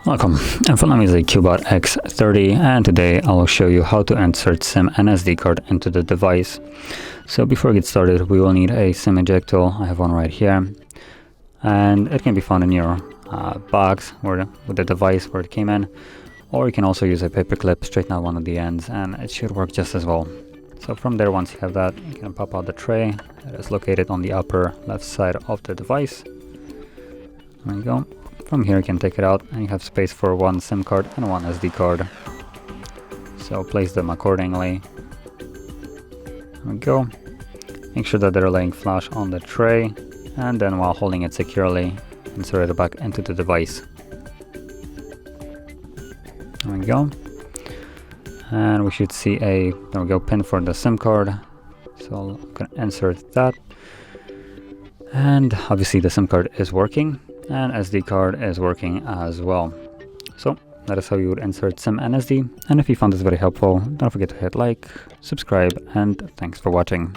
Welcome, and follow me is a CUBOT X30, and today I will show you how to insert SIM and SD card into the device. So before we get started, we will need a SIM eject tool. I have one right here, and it can be found in your box with the device where it came in, or you can also use a paper clip, straighten out one of the ends, and it should work just as well. So from there, once you have that, you can pop out the tray. It is located on the upper left side of the device. There you go. From here you can take it out and you have space for one SIM card and one SD card. So place them accordingly. There we go. Make sure that they're laying flush on the tray, and then while holding it securely, insert it back into the device. There we go. And we should see a, there we go, pin for the SIM card. So I'm gonna insert that. And obviously the SIM card is working, and SD card is working as well. So that is how you would insert SIM and SD. And if you found this very helpful, don't forget to hit like, subscribe, and thanks for watching.